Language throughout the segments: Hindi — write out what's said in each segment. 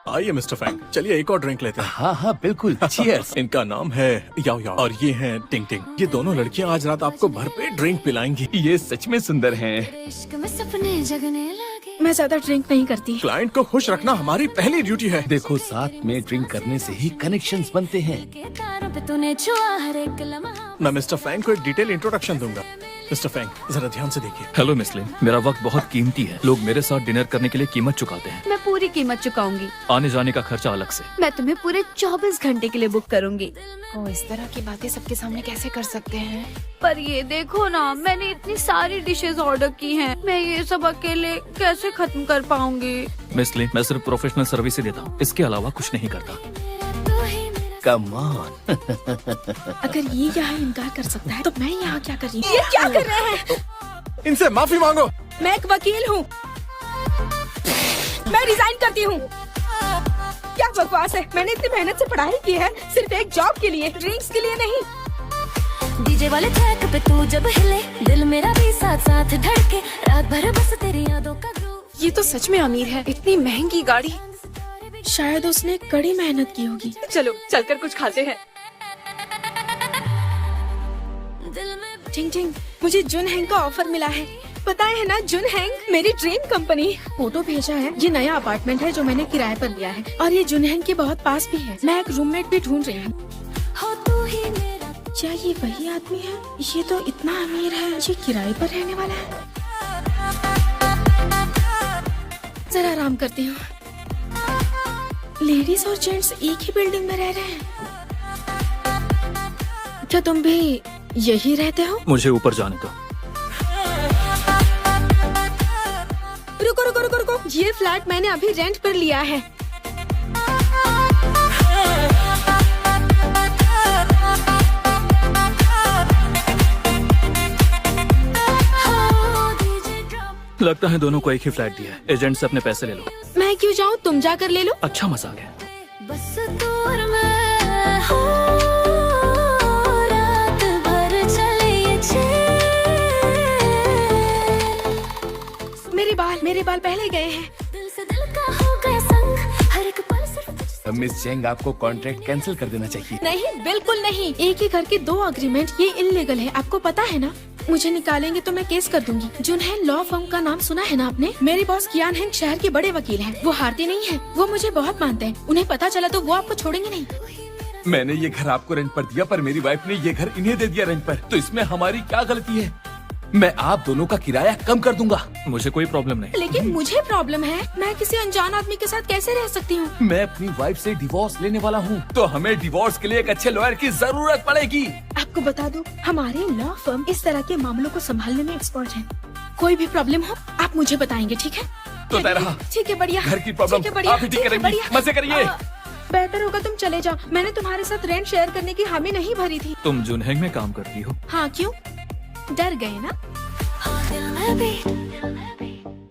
आइए मिस्टर फैंग, चलिए एक और ड्रिंक लेते हैं। हाँ हाँ बिल्कुल, चीयर्स। इनका नाम है याओ याओ और ये हैं टिंग टिंग। ये दोनों लड़कियां आज रात आपको भरपेट ड्रिंक पिलाएंगी। ये सच में सुंदर हैं। इश्क में सपने जगने लगे। मैं ज्यादा ड्रिंक नहीं करती। क्लाइंट को खुश रखना हमारी पहली ड्यूटी है। देखो, साथ में ड्रिंक करने से ही कनेक्शंस बनते हैं। के तारों पे तूने छुआ हर एक लम्हा। मैं मिस्टर फैंग को एक डिटेल इंट्रोडक्शन दूंगा। मिस्टर फैंग, जरा ध्यान से देखिए। हेलो मिस लिन, मेरा वक्त बहुत कीमती है। लोग मेरे साथ डिनर करने के लिए कीमत चुकाते हैं। मैं पूरी कीमत चुकाऊंगी। आने जाने का खर्चा अलग से। मैं तुम्हें पूरे 24 घंटे के लिए बुक करूंगी। ओ, इस तरह की बातें सबके सामने कैसे कर सकते हैं? पर ये देखो ना, मैंने इतनी सारी डिशेस ऑर्डर की हैं। मैं ये सब अकेले कैसे खत्म कर पाऊंगी? मिस लिन, मैं सिर्फ प्रोफेशनल सर्विस ही देता हूँ, इसके अलावा कुछ नहीं करता। तू ही मेरा कम ऑन। अगर ये यहाँ इनकार कर सकता है तो मैं यहाँ क्या कर रही हूँ? ये क्या कर रहे हैं? इनसे माफी मांगो। मैं एक वकील हूँ। मैं रिजाइन करती हूँ। क्या बकवास है? मैंने इतनी मेहनत से पढ़ाई की है सिर्फ एक जॉब के लिए, ड्रिंक्स के लिए नहीं। डीजे वाले ट्रैक पे तू जब हिले, दिल मेरा भी साथ साथ धड़के। रात भर बस तेरी यादों का ग्रूव। ये तो सच में अमीर है। इतनी महंगी गाड़ी। शायद उसने कड़ी मेहनत की होगी। चलो चलकर कुछ खाते हैं। दिल में टिंग टिंग, मुझे जुन हैंग का ऑफर मिला है। पता है ना, जुन हैंग मेरी ड्रीम कंपनी। फोटो भेजा है। ये नया अपार्टमेंट है जो मैंने किराए पर लिया है और ये जुन हैंग के बहुत पास भी है। मैं एक रूममेट भी ढूंढ रही हूँ। हो तू ही मेरा। क्या ये वही आदमी है? ये तो इतना अमीर है, ये किराए पर रहने वाला है। जरा आराम करती हूँ। लेडीज और जेंट्स एक ही बिल्डिंग में रह रहे हैं। क्या तुम भी यही रहते हो? मुझे ऊपर जाने दो। रुको रुको रुको रुको, ये फ्लैट मैंने अभी रेंट पर लिया है। हो डीजे ड्रॉप। लगता है दोनों को एक ही फ्लैट दिया है। एजेंट से अपने पैसे ले लो। मैं क्यों जाऊँ, तुम जाकर ले लो। अच्छा मजाक है। बस तू और मैं हो, रात भर चले ये चैन। मेरे बाल पहले गए हैं। दिल से दिल का हो गया संग, हर एक पल सिर्फ तुझसे। मिस चेंग, आपको कॉन्ट्रैक्ट कैंसिल कर देना चाहिए। नहीं, बिल्कुल नहीं। एक ही घर के 2 अग्रीमेंट, ये इलीगल है। आपको पता है ना? मुझे निकालेंगे तो मैं केस कर दूंगी। जुन है लॉ फर्म का नाम सुना है ना आपने? मेरे बॉस कियान हैंग शहर के बड़े वकील हैं। वो हारते नहीं हैं। वो मुझे बहुत मानते हैं। उन्हें पता चला तो वो आपको छोड़ेंगे नहीं। मैंने ये घर आपको रेंट पर दिया, पर मेरी वाइफ ने ये घर इन्हें दे दिया रेंट पर, तो इसमें हमारी क्या गलती है? मैं आप दोनों का किराया कम कर दूंगा। मुझे कोई प्रॉब्लम नहीं। लेकिन मुझे प्रॉब्लम है। मैं किसी अनजान आदमी के साथ कैसे रह सकती हूँ? मैं अपनी वाइफ से डिवोर्स लेने वाला हूँ, तो हमें डिवोर्स के लिए एक अच्छे लॉयर की जरूरत पड़ेगी। आपको बता दूं, हमारे लॉ फर्म इस तरह के मामलों को संभालने में एक्सपर्ट है। कोई भी प्रॉब्लम हो आप मुझे बताएंगे, ठीक है? तो तय रहा। ठीक है, बढ़िया। घर की प्रॉब्लम ठीक है, बढ़िया। आप ही ठीक ठीक है, करेंगी। बढ़िया। मजे करिए। बेहतर होगा तुम चले जाओ। मैंने तुम्हारे साथ रेंट शेयर करने की हामी नहीं भरी थी। तुम जुनहेंग में काम करती हो? हाँ, क्यों? डर गए ना? हो दिल में भी।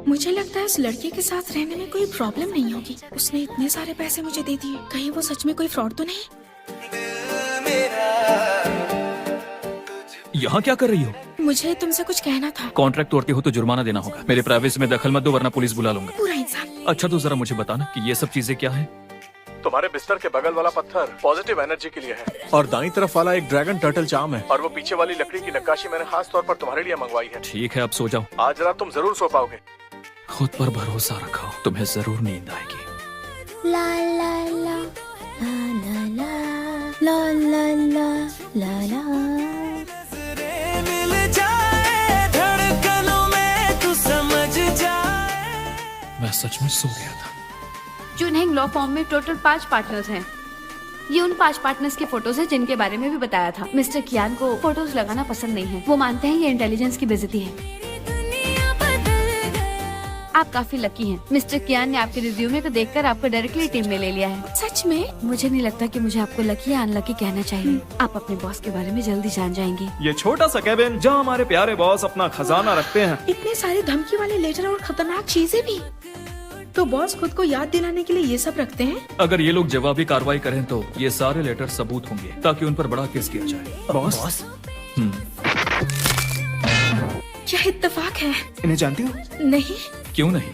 मुझे लगता है उस लड़के के साथ रहने में कोई प्रॉब्लम नहीं होगी। उसने इतने सारे पैसे मुझे दे दिए, कहीं वो सच में कोई फ्रॉड तो नहीं? यहाँ क्या कर रही हो? मुझे तुमसे कुछ कहना था। कॉन्ट्रैक्ट तोड़ती हो तो जुर्माना देना होगा। मेरे प्राइवेसी में दखल मत दो, वरना पुलिस बुला लूंगा। पूरा इंसान। अच्छा, तो जरा मुझे बताना कि ये सब चीजें क्या है? तुम्हारे बिस्तर के बगल वाला पत्थर पॉजिटिव एनर्जी के लिए है और दाईं तरफ वाला एक ड्रैगन टर्टल चार्म है और वो पीछे वाली लकड़ी की नक्काशी मैंने खास तौर पर तुम्हारे लिए मंगवाई है। ठीक है, अब सो जाओ। आज रात तुम जरूर सो पाओगे। खुद पर भरोसा रखो, तुम्हें जरूर नींद आएगी। ला ला ला ला ला ला ला ला ला ला ला। मैं सच में सो गया था। जुन हैंग लॉ फर्म में टोटल 5 पार्टनर्स हैं। ये उन 5 पार्टनर्स के फोटोज हैं जिनके बारे में भी बताया था। मिस्टर कियान को फोटोज लगाना पसंद नहीं है। वो मानते हैं ये इंटेलिजेंस की बेइज्जती है। दुनिया बदल गई। आप काफी लकी हैं। मिस्टर कियान ने आपके रिज्यूमे को देखकर आपको डायरेक्टली टीम में ले लिया है। सच में? मुझे नहीं लगता कि मुझे आपको लकी या अनलकी कहना चाहिए। आप अपने बॉस के बारे में जल्दी जान जाएंगे। ये छोटा सा केबिन जहाँ हमारे प्यारे बॉस अपना खजाना रखते हैं। इतने सारे धमकी वाले लेटर और खतरनाक चीजें भी। तो बॉस खुद को याद दिलाने के लिए ये सब रखते हैं? अगर ये लोग जवाबी कार्रवाई करें तो ये सारे लेटर सबूत होंगे, ताकि उन पर बड़ा केस किया जाए। बॉस, क्या इत्तेफाक है? इन्हें जानती हो? नहीं। क्यों नहीं?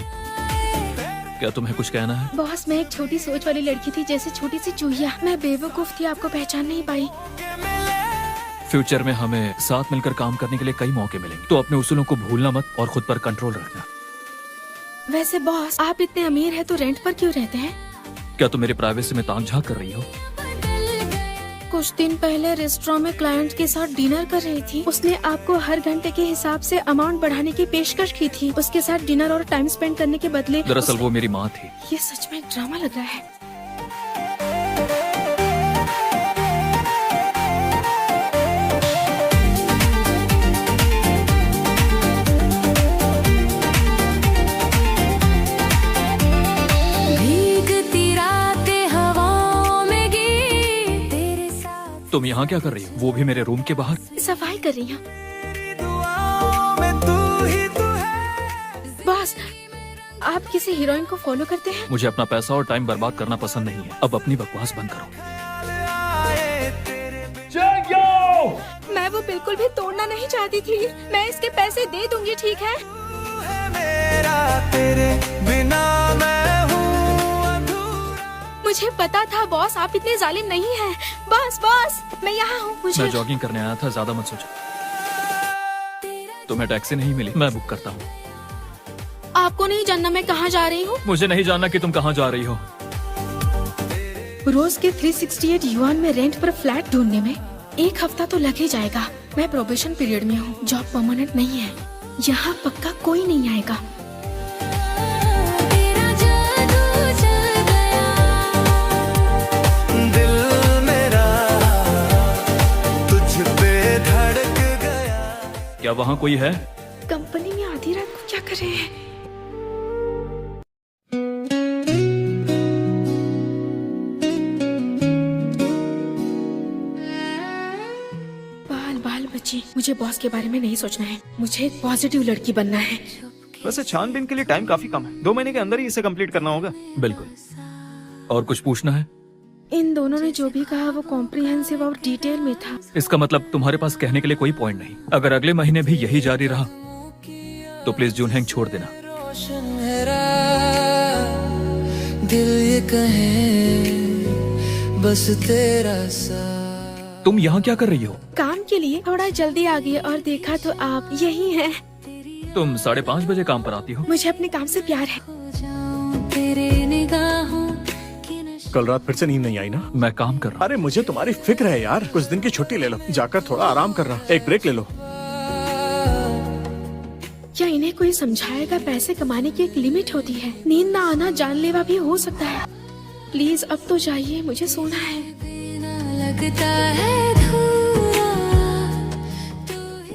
क्या तुम्हें कुछ कहना है? बॉस, मैं एक छोटी सोच वाली लड़की थी, जैसे छोटी सी चूहिया। मैं बेवकूफ थी, आपको पहचान नहीं पाई। फ्यूचर में हमें साथ मिलकर काम करने के लिए कई मौके मिलेंगे, तो अपने उसूलों को भूलना मत और खुद पर कंट्रोल रखना। वैसे बॉस, आप इतने अमीर हैं तो रेंट पर क्यों रहते हैं? क्या तुम मेरी प्राइवेसी में ताक-झांक कर रही हो? कुछ दिन पहले रेस्टोरेंट में क्लाइंट के साथ डिनर कर रही थी। उसने आपको हर घंटे के हिसाब से अमाउंट बढ़ाने की पेशकश की थी। उसके साथ डिनर और टाइम स्पेंड करने के बदले दरअसल वो मेरी माँ थी। ये सच में एक ड्रामा लग रहा है। तुम यहाँ क्या कर रही हो? वो भी मेरे रूम के बाहर। सफाई कर रही हूँ। बॉस, आप किसी हीरोइन को फॉलो करते हैं? मुझे अपना पैसा और टाइम बर्बाद करना पसंद नहीं है। अब अपनी बकवास बंद करो। मैं वो बिल्कुल भी तोड़ना नहीं चाहती थी। मैं इसके पैसे दे दूंगी, ठीक है? मुझे पता था बॉस, आप इतने जालिम नहीं हैं। बॉस, मैं यहाँ हूँ। मुझे मैं जॉगिंग करने आया था, ज्यादा मत सोचो। तुम्हें टैक्सी नहीं मिली, मैं बुक करता हूँ। आपको नहीं जानना मैं कहाँ जा रही हूँ? मुझे नहीं जानना कि तुम कहाँ जा रही हो। रोज के 368 युआन में रेंट पर फ्लैट ढूंढने में 1 हफ्ता तो लग ही जाएगा। मैं प्रोबेशन पीरियड में हूँ, जॉब परमानेंट नहीं है। यहाँ पक्का कोई नहीं आएगा। क्या वहाँ कोई है? कंपनी में आधी रात को क्या कर रहे हैं? बाल बच्ची, मुझे बॉस के बारे में नहीं सोचना है। मुझे एक पॉजिटिव लड़की बनना है। वैसे छानबीन के लिए टाइम काफी कम है। 2 महीने के अंदर ही इसे कंप्लीट करना होगा। बिल्कुल। और कुछ पूछना है? इन दोनों ने जो भी कहा वो कॉम्प्रिहेंसिव और डिटेल में था। इसका मतलब तुम्हारे पास कहने के लिए कोई पॉइंट नहीं। अगर अगले महीने भी यही जारी रहा तो प्लीज जून हैंग छोड़ देना। दिल ये कहे बस तेरा सा। तुम यहाँ क्या कर रही हो? काम के लिए थोड़ा जल्दी आ गई और देखा तो आप यही हैं। तुम 5:30 बजे काम पर आती हो? मुझे अपने काम से प्यार है। तेरे निगाहों कल रात फिर से नींद नहीं आई ना? मैं काम कर रहा हूँ। अरे मुझे तुम्हारी फिक्र है यार। कुछ दिन की छुट्टी ले लो, जाकर थोड़ा आराम करना। एक ब्रेक ले लो। क्या इन्हें कोई समझाएगा? पैसे कमाने की एक लिमिट होती है। नींद ना आना जानलेवा भी हो सकता है। प्लीज अब तो जाइए, मुझे सोना है। लगता है धुआं।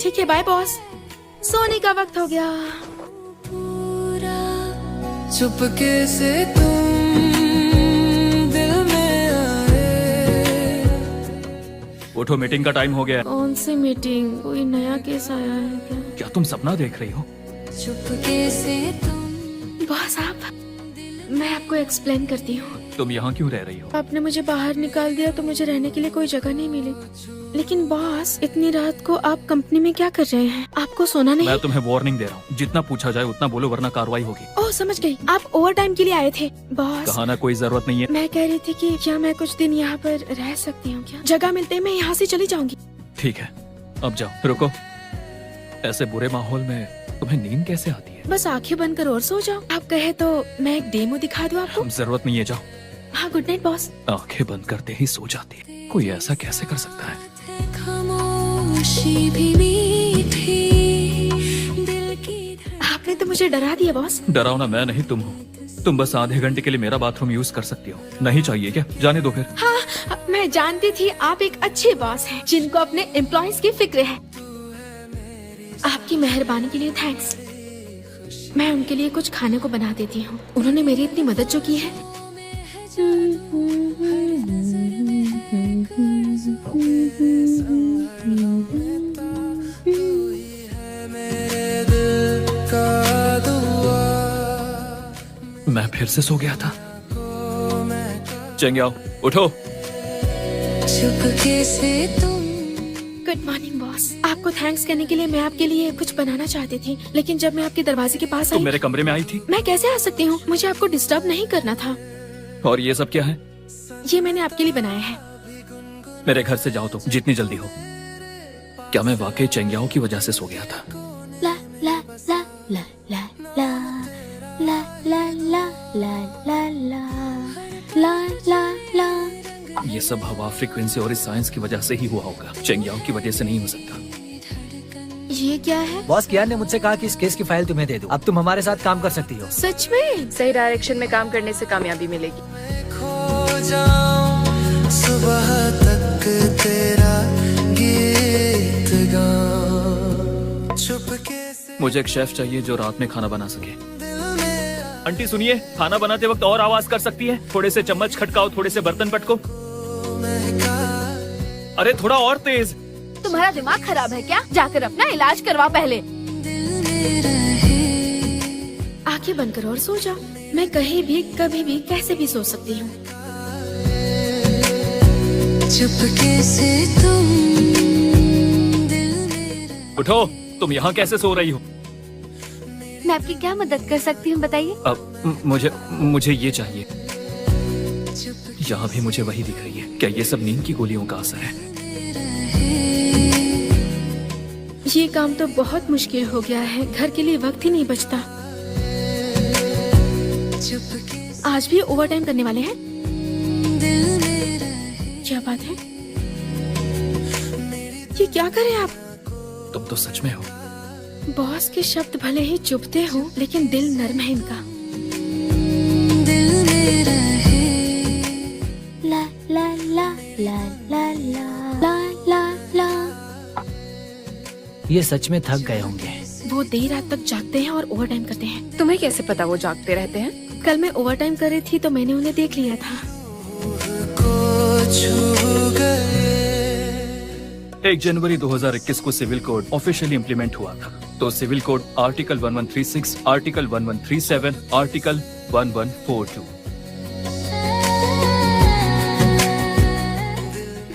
ठीक है, बाय बॉस। सोने का वक्त हो गया। चुपके से तुम दिल में आए। उठो, मीटिंग का टाइम हो गया है। कौन सी मीटिंग? कोई नया केस आया है क्या? क्या तुम सपना देख रही हो? चुपके से तुम। बॉस, मैं आपको एक्सप्लेन करती हूँ। तुम यहाँ क्यों रह रही हो? आपने मुझे बाहर निकाल दिया तो मुझे रहने के लिए कोई जगह नहीं मिली। लेकिन बॉस, इतनी रात को आप कंपनी में क्या कर रहे हैं? आपको सोना नहीं? मैं तुम्हें वार्निंग दे रहा हूँ, जितना पूछा जाए उतना बोलो वरना कार्रवाई होगी। ओह, समझ गई। आप ओवर टाइम के लिए आए थे। बॉस, कहा कोई जरूरत नहीं है। मैं कह रही थी कि क्या मैं कुछ दिन यहाँ पर रह सकती हूँ क्या? जगह मिलते मैं यहाँ से चली जाऊंगी। ठीक है, अब जाओ। रुको, ऐसे बुरे माहौल में तुम्हें नींद कैसे आती है? बस आंखें बंद कर और सो जाओ। आप कहे तो मैं एक डेमो दिखा दूँ आपको? जरूरत नहीं है, जाओ। हाँ, गुड नाइट बॉस। आंखें बंद करते ही सो जाती है। कोई ऐसा कैसे कर सकता है? खामोशी भी मीठी दिल की। आपने तो मुझे डरा दिया बॉस। डरावना मैं नहीं, तुम हो। तुम बस आधे घंटे के लिए मेरा बाथरूम यूज कर सकती हो। नहीं चाहिए क्या? जाने दो फिर। हाँ, मैं जानती थी आप एक अच्छे बॉस हैं जिनको अपने एम्प्लॉयज की फिक्र है। आपकी मेहरबानी के लिए थैंक्स। मैं उनके लिए कुछ खाने को बना देती हूँ। उन्होंने मेरी इतनी मदद जो की है। मैं फिर से सो गया था। चंगे आओ, उठो। चुपके से तुम। Good morning boss. आपको आपको थैंक्स कहने के लिए मैं आपके लिए कुछ बनाना चाहती थी, लेकिन जब मैं आपके दरवाजे के पास तुम आई, मेरे कमरे में आई थी मैं कैसे आ सकती हूँ? मुझे आपको डिस्टर्ब नहीं करना था। और ये सब क्या है? ये मैंने आपके लिए बनाया है। मेरे घर से जाओ तुम जितनी जल्दी हो। क्या मैं वाकई चेंगियाओं की वजह से सो गया था? ला ला ला ला ला ला ला ला ला ला ला ला ला ला। ये सब हवा, फ्रीक्वेंसी और इस साइंस की वजह से ही हुआ होगा। चेंगियाओं की वजह से नहीं हो सकता। ये क्या है? बॉस कियान ने मुझसे कहा कि इस केस की फाइल तुम्हें दे दूं। अब तुम हमारे साथ काम कर सकती हो। सच में? सही डायरेक्शन में काम करने से कामयाबी मिलेगी। खो जाऊं सुबह तक तेरा गीत गाऊं चुपके से। मुझे एक शेफ चाहिए जो रात में खाना बना सके। आंटी सुनिए, खाना बनाते वक्त और आवाज कर सकती है? थोड़े से चम्मच खटकाओ, थोड़े से बर्तन पटको। अरे थोड़ा और तेज। तुम्हारा दिमाग खराब है क्या? जाकर अपना इलाज करवा पहले। आंखें बंद करो और सो जाओ। मैं कहीं भी, कभी भी, कैसे भी सो सकती हूँ। चुपके से तुम दिल में उठो, तुम यहाँ कैसे सो रही हो? मैं आपकी क्या मदद कर सकती हूँ बताइए? अब मुझे ये चाहिए। यहाँ भी मुझे वही दिख रही है। क्या ये सब नींद की गोलियों का असर है? ये काम तो बहुत मुश्किल हो गया है। घर के लिए वक्त ही नहीं बचता। आज भी ओवर टाइम करने वाले हैं? क्या बात है? ये क्या करें आप? तुम तो सच में हो। बॉस के शब्द भले ही चुभते हो, लेकिन दिल नर्म है इनका। दिल में रहे। ला ला ला ला ला ला ला ला ला। ये सच में थक गए होंगे। वो देर रात तक जागते हैं और ओवर टाइम करते हैं। तुम्हें कैसे पता वो जागते रहते हैं? कल मैं ओवर टाइम कर रही थी तो मैंने उन्हें देख लिया था। को छू गए 1 जनवरी 2021 को सिविल कोड ऑफिशियली इम्प्लीमेंट हुआ था। तो civil code article 1136, article 1137, article 1142।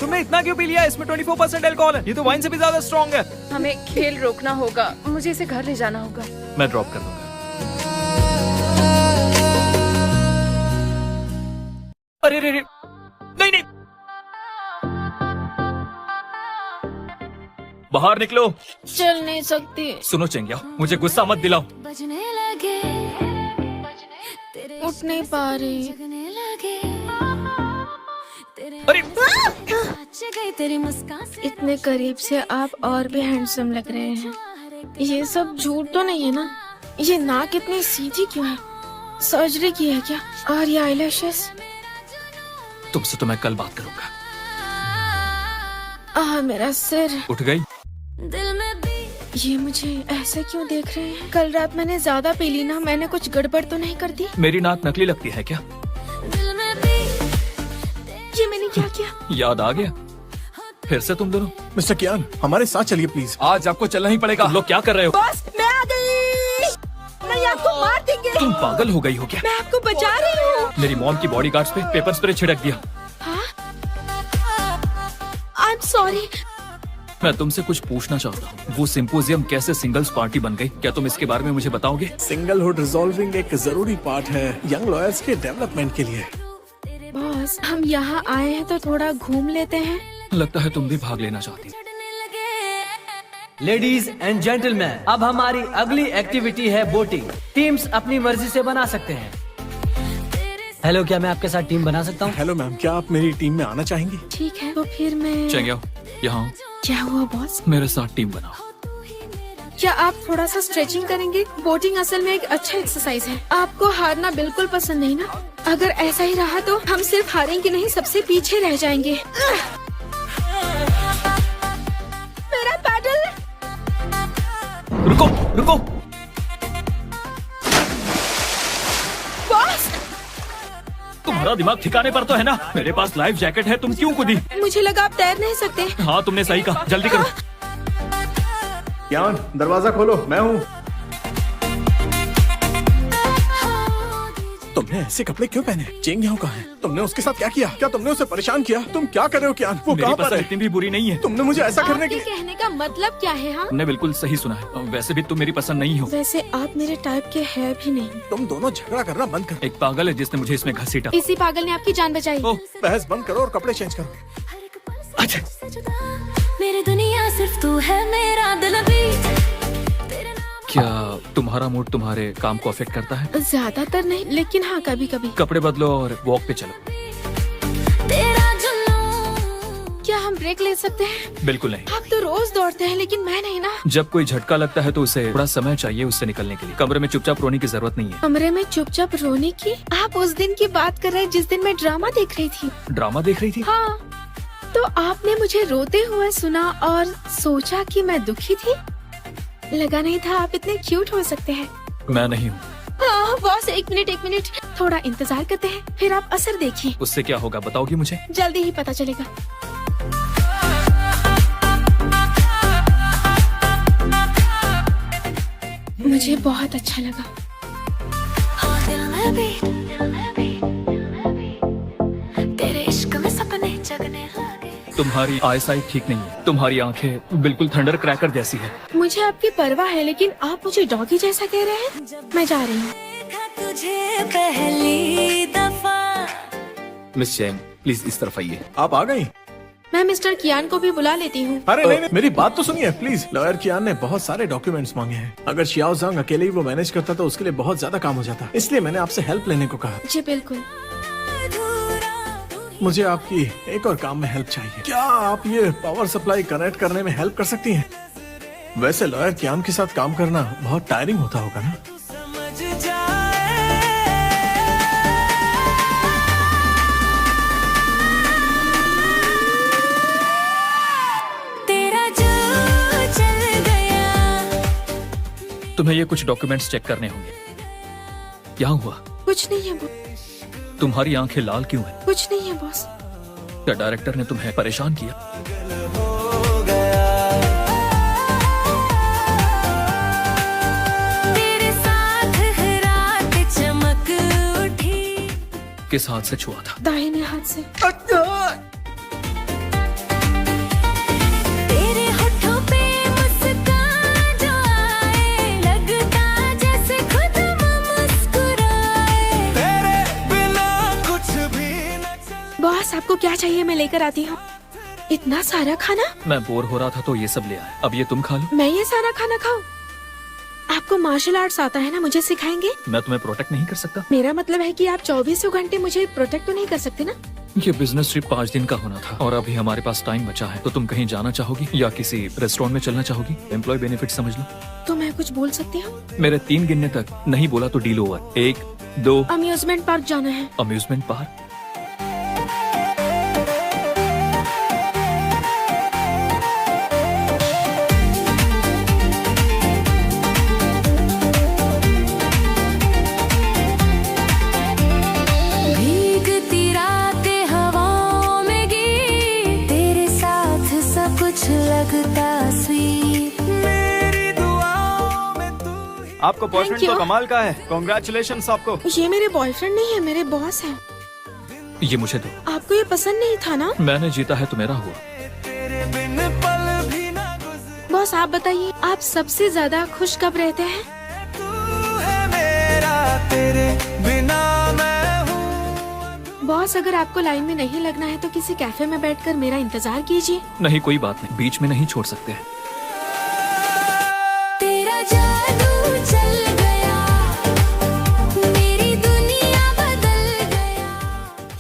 तुमने इतना क्यों पी लिया? इसमें 24% अल्कोहल है। ये तो वाइन से भी ज्यादा स्ट्रॉन्ग है। हमें खेल रोकना होगा। मुझे इसे घर ले जाना होगा। मैं ड्रॉप कर दूंगा। अरे रे रे, नहीं नहीं, बाहर निकलो। चल नहीं सकती। सुनो चेंगिया, मुझे गुस्सा मत दिलाओ। बजने लगे तेरे उठ नहीं पा रही। जगने लगे तेरे अरे नाच गई तेरी मुस्कान से। इतने करीब से आप और भी हैंडसम लग रहे हैं। ये सब झूठ तो नहीं है ना? ये नाक इतनी सीधी क्यों है? सर्जरी की है क्या? और ये आईलैशेस? तुमसे तो मैं कल बात करूंगा। मेरा सिर। उठ गई? दिल में भी ये मुझे ऐसे क्यों देख रहे हैं? कल रात मैंने ज्यादा पी ली ना? मैंने कुछ गड़बड़ तो नहीं कर दी? मेरी नाक नकली लगती है क्या? दिल में भी ये मैंने क्या किया? याद आ गया फिर से तुम दोनों। मिस्टर कियान, हमारे साथ चलिए प्लीज। आज आपको चलना ही पड़ेगा। तुम लोग क्या कर रहे हो? बस मैं आ गई। नहीं, आपको मार देंगे। तुम पागल हो गई हो क्या? मैं आपको बचा रही हूँ। मेरी मॉम की बॉडीगार्ड्स पे पेपर स्प्रे छिड़क दिया। I am sorry. मैं तुमसे कुछ पूछना चाहता हूँ। वो सिंपोजियम कैसे सिंगल्स पार्टी बन गई? क्या तुम इसके बारे में मुझे बताओगे? सिंगलहुड रिजॉल्विंग एक जरूरी पार्ट है यंग लॉयर्स के डेवलपमेंट के लिए। बॉस, हम यहाँ आए हैं तो थोड़ा घूम लेते हैं। लगता है तुम भी भाग लेना चाहती हो। लेडीज एंड जेंटलमैन, अब हमारी अगली एक्टिविटी है बोटिंग। टीम्स अपनी मर्जी से बना सकते हैं। हेलो, क्या मैं आपके साथ टीम बना सकता हूँ? हेलो मैम, क्या आप मेरी टीम में आना चाहेंगी? ठीक है, तो फिर मैं। चेंगिया, यहाँ क्या हुआ बॉस? मेरे साथ टीम बनाओ। क्या आप थोड़ा सा स्ट्रेचिंग करेंगे? बोटिंग असल में एक अच्छा एक्सरसाइज है। आपको हारना बिल्कुल पसंद नहीं ना? अगर ऐसा ही रहा तो हम सिर्फ हारेंगे नहीं, सबसे पीछे रह जाएंगे। मेरा पैडल। रुको रुको। बॉस, तुम्हारा दिमाग ठिकाने पर तो है ना? मेरे पास लाइफ जैकेट है, तुम क्यों कूदी? मुझे लगा आप तैर नहीं सकते। हाँ, तुमने सही कहा। जल्दी करो। कियान, दरवाजा खोलो, मैं हूँ। तुमने ऐसे कपड़े क्यों पहने? चेंग यहाँ कहाँ है? तुमने उसके साथ क्या किया? क्या तुमने उसे परेशान किया? तुम क्या कर रहे हो कियान? वो मेरी कहाँ पर पसंद है? इतनी भी बुरी नहीं है। तुमने मुझे ऐसा करने आपके की कहने का मतलब क्या है? हाँ, तुमने बिल्कुल सही सुना है। वैसे भी तुम मेरी पसंद नहीं हो। वैसे आप मेरे टाइप के है भी नहीं। तुम दोनों झगड़ा करना बंद करो। एक पागल है जिसने मुझे इसमें घसीटा। इसी पागल ने आपकी जान बचाई। ओह, बहस बंद करो और कपड़े चेंज करो। हर एक पल से तुझसे जुदा, मेरी दुनिया सिर्फ तू है, मेरा दिल भी तेरे नाम। क्या तुम्हारा मूड तुम्हारे काम को अफेक्ट करता है? ज्यादातर नहीं, लेकिन हाँ कभी कभी। कपड़े बदलो और वॉक पे चलो। तेरा जुनून। क्या हम ब्रेक ले सकते हैं? बिल्कुल नहीं। आप तो रोज दौड़ते हैं, लेकिन मैं नहीं ना। जब कोई झटका लगता है तो उसे थोड़ा समय चाहिए उससे निकलने के लिए। कमरे में चुपचाप रोने की जरूरत नहीं है। कमरे में चुपचाप रोने की? आप उस दिन की बात कर रहे हैं जिस दिन मैं ड्रामा देख रही थी? ड्रामा देख रही थी? हाँ, तो आपने मुझे रोते हुए सुना और सोचा कि मैं दुखी थी? लगा नहीं था आप इतने क्यूट हो सकते हैं। मैं नहीं हूँ। हाँ बॉस, एक मिनट, थोड़ा इंतजार करते हैं, फिर आप असर देखिए। उससे क्या होगा बताओगी मुझे? जल्दी ही पता चलेगा। मुझे बहुत अच्छा लगा। हाँ, दिल में भी तेरे इश्क में सपने जगने लगे। तुम्हारी आईसाइट ठीक नहीं है। तुम्हारी आंखें बिल्कुल थंडर क्रैकर जैसी है। मुझे आपकी परवाह है, लेकिन आप मुझे डॉगी जैसा कह रहे हैं। मैं जा रही हूँ। देखा तुझे पहली दफा। मिस चैंग, प्लीज इस तरफ आइए। आप आ गई? मैं मिस्टर कियान को भी बुला लेती हूँ। अरे नहीं, मेरी बात तो सुनिए प्लीज। लॉयर कियान ने बहुत सारे डॉक्यूमेंट्स मांगे हैं। अगर शियाओ ज़ांग अकेले ही वो मैनेज करता तो उसके लिए बहुत ज्यादा काम हो जाता, इसलिए मैंने आपसे हेल्प लेने को कहा। जी बिल्कुल। मुझे आपकी एक और काम में हेल्प चाहिए। क्या आप ये पावर सप्लाई कनेक्ट करने में हेल्प कर सकती हैं? वैसे लॉयर कियान के साथ काम करना बहुत टायरिंग होता होगा ना? समझ जाए तेरा जो चल गया। तुम्हें ये कुछ डॉक्यूमेंट्स चेक करने होंगे। क्या हुआ? कुछ नहीं है बॉस। तुम्हारी आंखें लाल क्यों हैं? कुछ नहीं है बॉस। क्या डायरेक्टर ने तुम्हें परेशान किया? तेरे साथ हर रात चमक उठी। किस हाथ से छुआ था? दाहिने हाथ से। तेरे होठों पे मुस्कान जो आए, लगता जैसे खुद मुस्कुराए। तेरे बिना कुछ भी न चले। बॉस आपको क्या चाहिए, मैं लेकर आती हूँ। इतना सारा खाना? मैं बोर हो रहा था तो ये सब ले आया। अब ये तुम खा लो। मैं ये सारा खाना खाऊं? आपको मार्शल आर्ट्स आता है ना, मुझे सिखाएंगे? मैं तुम्हें प्रोटेक्ट नहीं कर सकता। मेरा मतलब है कि आप 24 घंटे मुझे प्रोटेक्ट तो नहीं कर सकते ना? ये बिजनेस ट्रिप 5 दिन का होना था और अभी हमारे पास टाइम बचा है। तो तुम कहीं जाना चाहोगी या किसी रेस्टोरेंट में चलना चाहोगी? एम्प्लॉय बेनिफिट समझ लो। तो मैं कुछ बोल सकती हूँ? मेरे 3 गिनने तक नहीं बोला तो डील ओवर। 1, 2। अम्यूजमेंट पार्क जाना है। Amusement park? भीगती रातें हवाओं में गी, तेरे साथ सब कुछ लगता स्वीट। मेरी दुआओं में तू ही। आपको बॉयफ्रेंड you. तो कमाल का है। कॉन्ग्रेचुलेशन आपको। ये मेरे बॉयफ्रेंड नहीं है, मेरे बॉस है। ये मुझे दो। आपको ये पसंद नहीं था ना? मैंने जीता है तो मेरा हुआ। तेरे बिन पल भी ना गुजरे। बॉस आप बताइए, आप सबसे ज्यादा खुश कब रहते हैं? तू है मेरा, तेरे बिना मैं हूँ। बॉस अगर आपको लाइन में नहीं लगना है तो किसी कैफे में बैठकर मेरा इंतजार कीजिए। नहीं, कोई बात नहीं, बीच में नहीं छोड़ सकते। तेरा जादू चल गया, मेरी दुनिया बदल गया।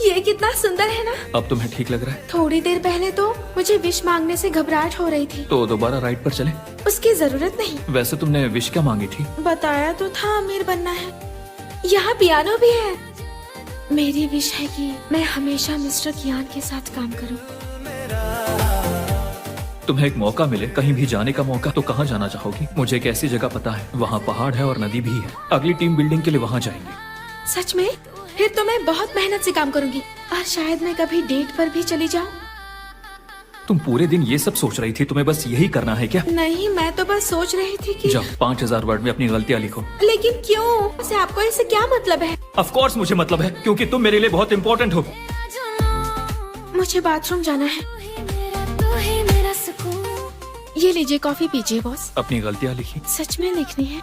ये कितना सुंदर है ना? अब तुम्हें ठीक लग रहा है? थोड़ी देर पहले तो मुझे विश मांगने से घबराहट हो रही थी। तो दोबारा राइड पर चले? उसकी जरूरत नहीं। वैसे तुमने विश क्या मांगी थी? बताया तो था अमीर बनना है। यहाँ पियानो भी है। मेरी विश है कि मैं हमेशा मिस्टर कियान के साथ काम करूं। तुम्हें एक मौका मिले, कहीं भी जाने का मौका, तो कहाँ जाना चाहोगी? मुझे एक ऐसी जगह पता है, वहाँ पहाड़ है और नदी भी है। अगली टीम बिल्डिंग के लिए वहाँ जाएंगे। सच में? फिर तो मैं बहुत मेहनत से काम करूंगी और शायद मैं कभी डेट पर भी चली जाऊं। तुम पूरे दिन ये सब सोच रही थी, तुम्हें बस यही करना है क्या? नहीं, मैं तो बस सोच रही थी कि जाओ 5000 वर्ड में अपनी गलतियाँ लिखो। लेकिन क्यों? वैसे आपको इससे क्या मतलब है? ऑफ कोर्स मुझे मतलब है, क्योंकि तुम मेरे लिए बहुत इंपॉर्टेंट हो। मुझे बाथरूम जाना है। तू ही मेरा सुकून। ये लीजिए, कॉफी पीजिए बॉस। अपनी गलतियाँ लिखी। सच में लिखनी है?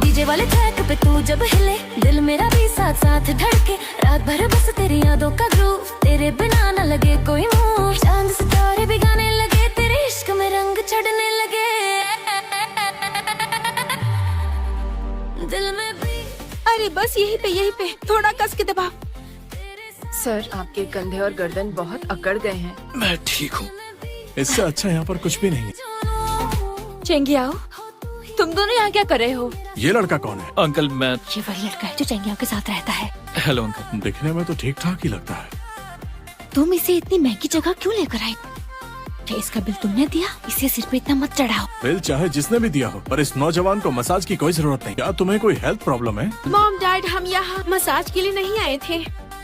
डीजे वाले ट्रैक पे तू जब हिले, दिल मेरा भी साथ साथ धड़के। रात भर बस तेरी यादों का ग्रूव, तेरे बिना न लगे कोई मूव। चांद सितारे भी गाने लगे, तेरे इश्क में रंग चढ़ने लगे। दिल में भी अरे बस यहीं पे थोड़ा कस के दबा। सर, आपके कंधे और गर्दन बहुत अकड़ गए हैं। मैं ठीक हूँ, इससे अच्छा यहाँ पर कुछ भी नहीं है। चेंगियाओ, तुम दोनों यहाँ क्या कर रहे हो? ये लड़का कौन है? अंकल मैं। ये वही लड़का है जो चेंगियाओ के साथ रहता है। Hello uncle. दिखने में तो ठीक ठाक ही लगता है। तुम इसे इतनी महंगी जगह क्यों लेकर आए? क्या इसका बिल तुमने दिया? इसे सिर पे इतना मत चढ़ाओ। बिल चाहे जिसने भी दिया हो, पर इस नौजवान को मसाज की कोई जरूरत नहीं। क्या तुम्हें कोई हेल्थ प्रॉब्लम है? मॉम डैड, हम यहाँ मसाज के लिए नहीं आए थे,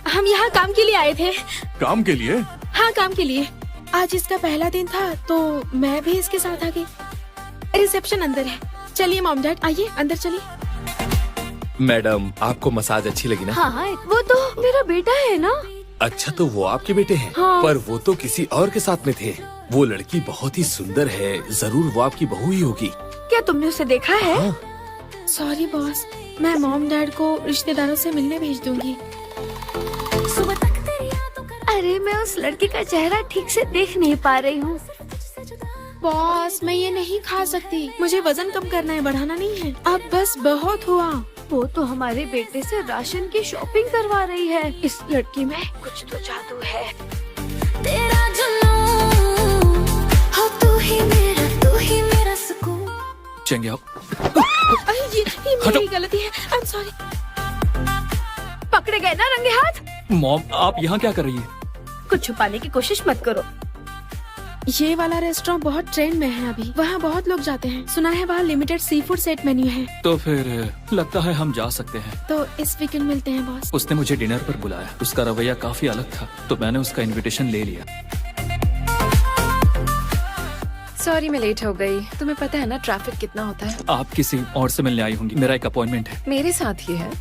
हम यहाँ काम के लिए आए थे। काम के लिए? हाँ, काम के लिए। आज इसका पहला दिन था तो मैं भी इसके साथ आ गई। रिसेप्शन अंदर है। चलिए मॉम डैड, आइए अंदर चलिए। मैडम, आपको मसाज अच्छी लगी ना? हाँ, वो तो मेरा बेटा है ना। अच्छा, तो वो आपके बेटे हैं? हाँ। पर वो तो किसी और के साथ में थे। वो लड़की बहुत ही सुंदर है, जरूर वो आपकी बहू ही होगी। क्या तुमने उसे देखा है? हाँ। सॉरी बॉस, मैं मॉम डैड को रिश्तेदारों से मिलने भेज दूंगी। सुबह तक तेरी यादों का। अरे मैं उस लड़के का चेहरा ठीक से देख नहीं पा रही हूँ। बॉस, मैं ये नहीं खा सकती, मुझे वजन कम करना है, बढ़ाना नहीं है। अब बस बहुत हुआ। वो तो हमारे बेटे से राशन की शॉपिंग करवा रही है। इस लड़की में कुछ तो जादू है। तेरा जुनून हो, तू ही मेरा सुकून। चेंगियाओ, अरे ये मेरी गलती है, आई एम सॉरी। पकड़े गए ना रंगे हाथ। मॉम आप यहाँ क्या कर रही है? कुछ छुपाने की कोशिश मत करो। ये वाला रेस्टोरेंट बहुत ट्रेंड में है अभी, वहाँ बहुत लोग जाते हैं। सुना है वहाँ limited sea food set menu है। तो फिर लगता है हम जा सकते हैं। तो इस वीकेंड मिलते हैं बॉस। उसने मुझे डिनर पर बुलाया, उसका रवैया काफी अलग था, तो मैंने उसका इनविटेशन ले लिया। सॉरी, मैं लेट हो गई। तुम्हें पता है ना ट्रैफिक कितना होता है। आप किसी और से मिलने आई होंगी, मेरा एक अपॉइंटमेंट है। मेरे साथ ही है,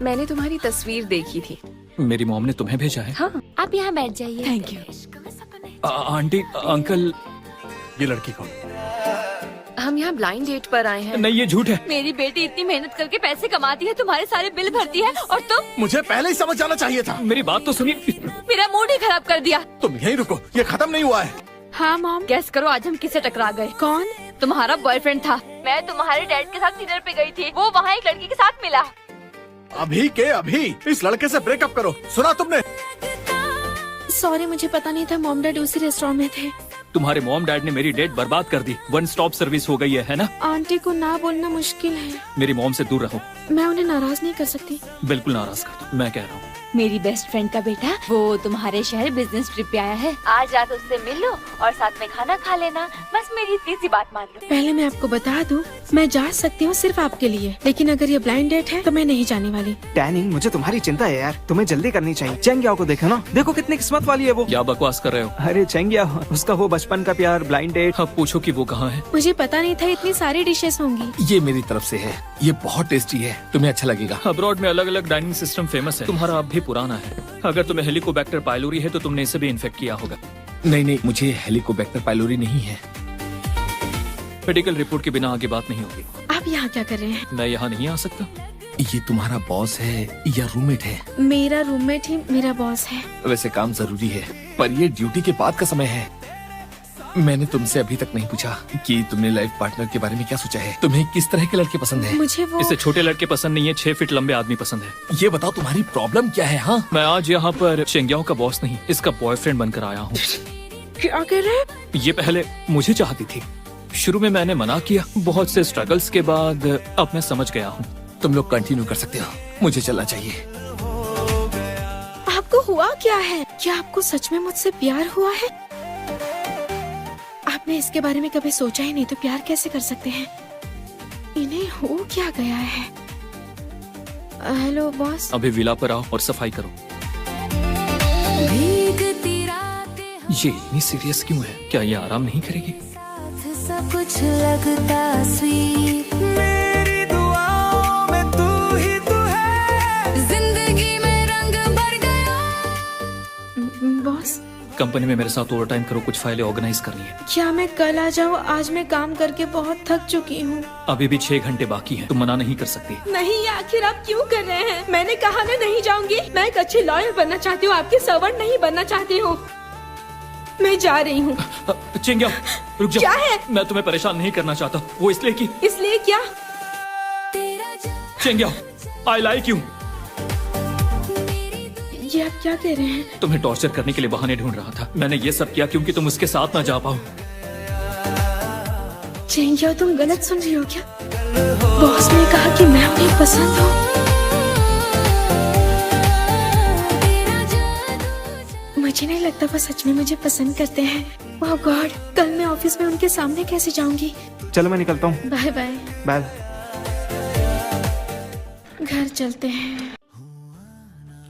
मैंने तुम्हारी तस्वीर देखी थी। मेरी मॉम ने तुम्हें भेजा है? हाँ। आप यहाँ बैठ जाइए। Thank you. Aunty, uncle. ये लड़की कौन? हम यहाँ ब्लाइंड डेट पर आए हैं। नहीं, ये झूठ है। मेरी बेटी इतनी मेहनत करके पैसे कमाती है, तुम्हारे सारे बिल भरती है, और तुम? मुझे पहले ही समझ जाना चाहिए था। मेरी बात तो सुनिए। मेरा मूड ही खराब कर दिया। तुम यहीं रुको, ये खत्म नहीं हुआ है। हाँ मॉम। गैस करो आज हम किससे टकरा गए? कौन? तुम्हारा बॉयफ्रेंड था। मैं तुम्हारे डैड के साथ डिनर पे गई थी, वो वहाँ एक लड़की के साथ मिला। अभी के अभी इस लड़के से ब्रेकअप करो, सुना तुमने? सॉरी, मुझे पता नहीं था मॉम डैड उसी रेस्टोरेंट में थे। तुम्हारे मॉम डैड ने मेरी डेट बर्बाद कर दी। वन स्टॉप सर्विस हो गई है ना? आंटी को ना बोलना मुश्किल है। मेरी मॉम से दूर रहो। मैं उन्हें नाराज नहीं कर सकती। बिल्कुल नाराज कर दो, मैं कह रहा हूँ। मेरी बेस्ट फ्रेंड का बेटा वो तुम्हारे शहर बिजनेस ट्रिप पे आया है। आज रात उससे मिल लो और साथ में खाना खा लेना। बस मेरी इतनी सी बात मान लो। पहले मैं आपको बता दूं, मैं जा सकती हूँ सिर्फ आपके लिए, लेकिन अगर ये ब्लाइंड डेट है तो मैं नहीं जाने वाली। डैनी, मुझे तुम्हारी चिंता है यार, तुम्हें जल्दी करनी चाहिए। चेंगियाओ को देखो ना, देखो कितनी किस्मत वाली है वो। क्या बकवास कर रहे हो? अरे चेंगियाओ, उसका वो बचपन का प्यार, ब्लाइंड डेट। अब पूछो कि वो कहाँ है। मुझे पता नहीं था इतनी सारी डिशेस होंगी। ये मेरी तरफ से है, ये बहुत टेस्टी है, तुम्हें अच्छा लगेगा। अब्रॉड में अलग अलग डाइनिंग सिस्टम फेमस है, तुम्हारा अब भी पुराना है। अगर तुम्हें हेलिकोबैक्टर पाइलोरी है तो तुमने इसे भी इन्फेक्ट किया होगा। नहीं, मुझे हेलिकोबैक्टर पाइलोरी नहीं है। मेडिकल रिपोर्ट के बिना आगे बात नहीं होगी। आप यहाँ क्या कर रहे हैं? मैं यहाँ नहीं आ सकता। ये तुम्हारा बॉस है या रूममेट है? मेरा रूममेट ही मेरा बॉस है। वैसे काम जरूरी है, पर ये ड्यूटी के बाद का समय है। मैंने तुमसे अभी तक नहीं पूछा कि तुमने लाइफ पार्टनर के बारे में क्या सोचा है। तुम्हें किस तरह के लड़के पसंद है? मुझे वो इसे छोटे लड़के पसंद नहीं है, 6 फीट लंबे आदमी पसंद है। ये बताओ तुम्हारी प्रॉब्लम क्या है? हाँ, मैं आज यहाँ पर चेंगियाओ का बॉस नहीं, इसका बॉयफ्रेंड बनकर आया हूँ। क्या कर रहे हैं? ये पहले मुझे चाहती थी, शुरू में मैंने मना किया, बहुत से स्ट्रगल्स के बाद अब मैं समझ गया हूँ। तुम लोग कंटिन्यू कर सकते हो, मुझे चलना चाहिए। आपको हुआ क्या है? क्या आपको सच में मुझसे प्यार हुआ है? आप मैं इसके बारे में कभी सोचा ही नहीं, तो प्यार कैसे कर सकते हैं? इन्हें हो क्या गया है? Hello boss. अभी विला पर आओ और सफाई करो। भीगती रातें ये इतनी सीरियस क्यों है? क्या ये आराम नहीं करेगी? साथ सब कुछ लगता स्वीट, मेरी दुआओं में तू ही तू है। जिंदगी में रंग भर गया। बॉस, कंपनी में मेरे साथ ओवर टाइम करो, कुछ फाइलें ऑर्गेनाइज करनी है। क्या मैं कल आ जाऊँ? आज मैं काम करके बहुत थक चुकी हूँ। अभी भी 6 घंटे बाकी हैं, तुम मना नहीं कर सकती। नहीं, आखिर आप क्यों कर रहे हैं? मैंने कहा ना नहीं जाऊंगी। मैं एक अच्छी लॉयर बनना चाहती हूँ, आपकी सर्वेंट नहीं बनना चाहती हूँ। मैं जा रही हूँ। चिंग्या, रुक जाओ। क्या है? मैं तुम्हें परेशान नहीं करना चाहता, वो इसलिए कि इसलिए क्या? चिंग्या, आई लाइक यू। ये आप क्या कह रहे हैं? तुम्हें टॉर्चर करने के लिए बहाने ढूंढ रहा था। मैंने ये सब किया क्योंकि तुम उसके साथ ना जा पाओ। चेंगिया, तुम गलत सुन रही हो क्या? बॉस ने कहा कि मैं उन्हें पसंद हूँ। मुझे नहीं लगता वो सच में मुझे पसंद करते हैं। ओह गॉड, कल मैं ऑफिस में उनके सामने कैसे जाऊंगी? चलो मैं निकलता हूँ। Bye bye. बाय। घर चलते हैं।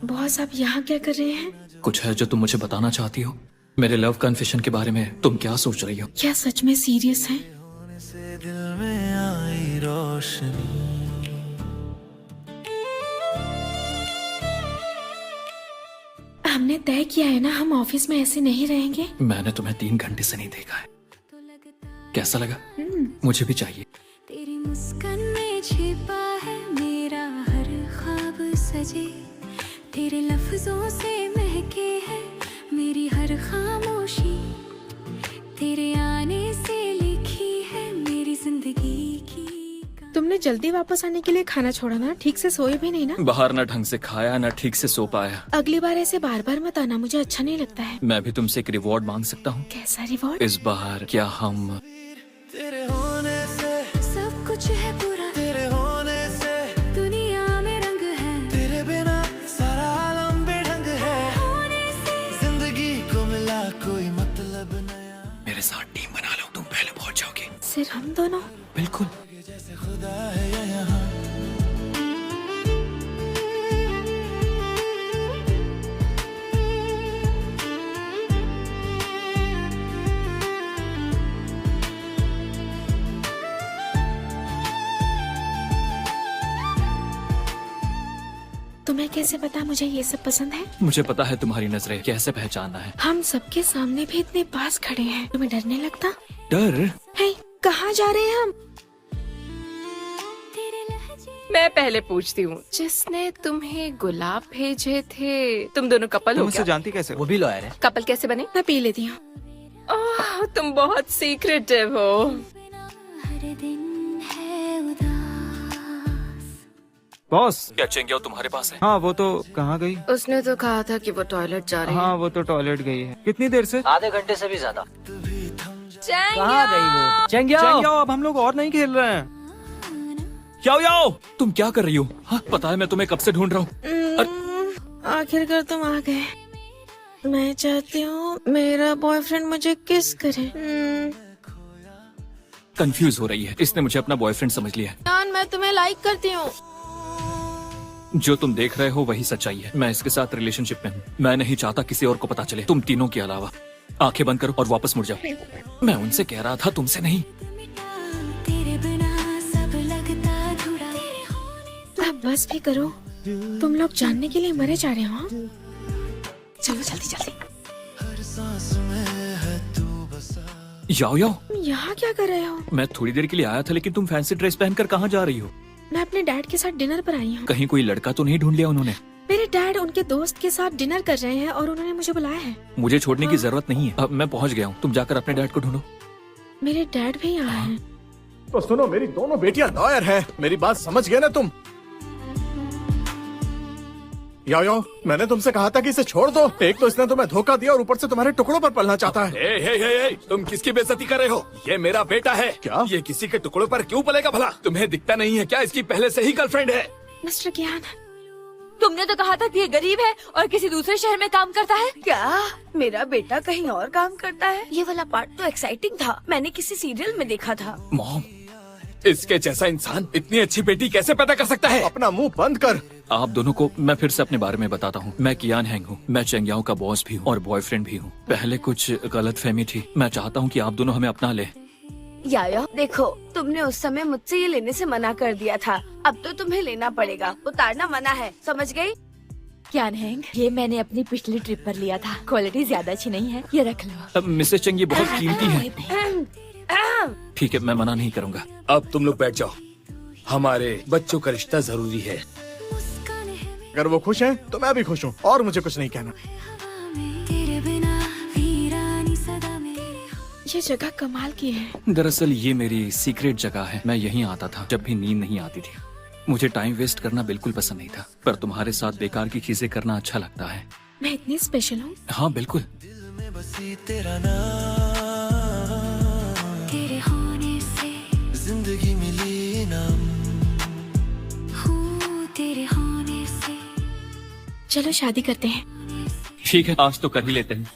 बॉस, आप यहाँ क्या कर रहे हैं? कुछ है जो तुम मुझे बताना चाहती हो? मेरे लव कन्फेशन के बारे में तुम क्या सोच रही हो? क्या सच में सीरियस है? से दिल में आई रोशनी। हमने तय किया है ना, हम ऑफिस में ऐसे नहीं रहेंगे। मैंने तुम्हें 3 घंटे से नहीं देखा है। कैसा लगा? मुझे भी चाहिए। तेरी मुस्कान में छिपा है मेरा हर ख्वाब सजे, तेरे लफ्जों से महके है मेरी हर खामोशी, तेरे आने से लिखी है मेरी जिंदगी की। तुमने जल्दी वापस आने के लिए खाना छोड़ा ना? ठीक से सोए भी नहीं ना? बाहर ना ढंग से खाया ना ठीक से सो पाया। अगली बार ऐसे बार बार मत आना, मुझे अच्छा नहीं लगता है। मैं भी तुमसे एक रिवॉर्ड मांग सकता हूँ? कैसा रिवॉर्ड? इस बार क्या हम तेरे होने से सब कुछ है पूरा, तेरे होने से दुनिया में रंग है, तेरे बिना सारा आलम बेढंग है। होने से जिंदगी को मिला कोई मतलब नया। मेरे साथ टीम बना लो, तुम पहले पहुँच जाओगे। सिर्फ हम दोनों? बिल्कुल। जैसे खुदा है ये यहाँ। तुम्हें कैसे पता मुझे ये सब पसंद है? मुझे पता है तुम्हारी नजरें कैसे पहचानना है। हम सबके सामने भी इतने पास खड़े हैं, तुम्हें डर नहीं लगता? डर? हे, कहाँ जा रहे हैं हम? मैं पहले पूछती हूँ, जिसने तुम्हें गुलाब भेजे थे, तुम दोनों कपल तुम हो मुझसे क्या? जानती कैसे हो? वो भी लॉयर है। कपल कैसे बने? मैं पी लेती हूँ। ओह, तुम बहुत सीक्रेटिव हो। हर दिन है उदास। बॉस। क्या चिंग्या तुम्हारे पास है? हाँ वो तो कहाँ गई? उसने तो कहा था कि वो टॉयलेट जा रही हाँ वो तो टॉयलेट गई है। कितनी देर से? आधे घंटे से भी ज्यादा। है। कहाँ गई वो? चेंगिया। चेंगिया, अब हम लोग और नहीं खेल रहे हैं। याओ, तुम क्या कर रही हो? हाँ, पता है मैं तुम्हें कब से ढूंढ रहा हूँ। आखिरकार तुम आ गए। मैं चाहती हूँ मेरा बॉयफ्रेंड मुझे किस करे। कंफ्यूज हो रही है, इसने मुझे अपना बॉयफ्रेंड समझ लिया है। यार, मैं तुम्हें लाइक करती हूँ। जो तुम देख रहे हो वही सच्चाई है। मैं इसके साथ रिलेशनशिप में हूँ। मैं नहीं चाहता किसी और को पता चले, तुम तीनों के अलावा। आंखें बंद करो और वापस मुड़ जाओ। मैं उनसे कह रहा था, तुमसे नहीं। तेरे बिना सब लगता अधूरा। अब बस भी करो, तुम लोग जानने के लिए मरे जा रहे हो। हाँ? चलो जल्दी जल्दी। हर सांस में है तू बसा। याओ याओ, तुम यहाँ क्या कर रहे हो? मैं थोड़ी देर के लिए आया था, लेकिन तुम फैंसी ड्रेस पहनकर कहाँ जा रही हो? मैं अपने डैड के साथ डिनर पर आई हूँ। कहीं कोई लड़का तो नहीं ढूंढ लिया उन्होंने? मेरे डैड उनके दोस्त के साथ डिनर कर रहे हैं और उन्होंने मुझे बुलाया है। मुझे छोड़ने की जरूरत नहीं है, अब मैं पहुँच गया हूँ। तुम जाकर अपने डैड को ढूंढो। मेरे डैड भी यहाँ हैं। तो सुनो, मेरी दोनों बेटियां लॉयर है, मेरी बात समझ गए ना तुम? याओ, मैंने तुमसे कहा था कि इसे छोड़ दो। एक तो इसने तुम्हें धोखा दिया और ऊपर से तुम्हारे टुकड़ों पर पलना चाहता है। हे, तुम किसकी बेइज्जती कर रहे हो? ये मेरा बेटा है। क्या? ये किसी के टुकड़ों पर क्यों पलेगा भला? तुम्हें दिखता नहीं है क्या इसकी पहले से ही गर्लफ्रेंड है? मिस्टर ज्ञान, तुमने तो कहा था कि ये गरीब है और किसी दूसरे शहर में काम करता है। क्या मेरा बेटा कहीं और काम करता है? ये वाला पार्ट तो एक्साइटिंग था, मैंने किसी सीरियल में देखा था। मॉम, इसके जैसा इंसान इतनी अच्छी बेटी कैसे पैदा कर सकता है? अपना मुंह बंद कर। आप दोनों को मैं फिर से अपने बारे में बताता हूँ। मैं कियान हैंग हूँ। मैं चेंगयाओ का बॉस भी हूँ और बॉयफ्रेंड भी हूँ। पहले कुछ गलतफहमी थी। मैं चाहता हूँ कि आप दोनों हमें अपना ले। याया, देखो तुमने उस समय मुझसे ये लेने से मना कर दिया था, अब तो तुम्हें लेना पड़ेगा। उतारना मना है, समझ गई? कियान हैंग, ये मैंने अपनी पिछली ट्रिप पर लिया था। क्वालिटी ज्यादा अच्छी नहीं है, ये रख लो। मिसेस चेंग, ये बहुत कीमती है। ठीक है, मैं मना नहीं करूँगा। अब तुम लोग बैठ जाओ, हमारे बच्चों का रिश्ता जरूरी है। अगर वो खुश हैं तो मैं भी खुश हूँ और मुझे कुछ नहीं कहना। ये जगह कमाल की है। दरअसल ये मेरी सीक्रेट जगह है। मैं यहीं आता था जब भी नींद नहीं आती थी। मुझे टाइम वेस्ट करना बिल्कुल पसंद नहीं था, पर तुम्हारे साथ बेकार की चीजें करना अच्छा लगता है। मैं इतनी स्पेशल हूँ? हाँ बिल्कुल। बसी तेरा नाम, तेरे होने से जिंदगी मिली इनाम। हूँ तेरे होने से। चलो शादी करते हैं। ठीक है, आज तो कर ही लेते हैं।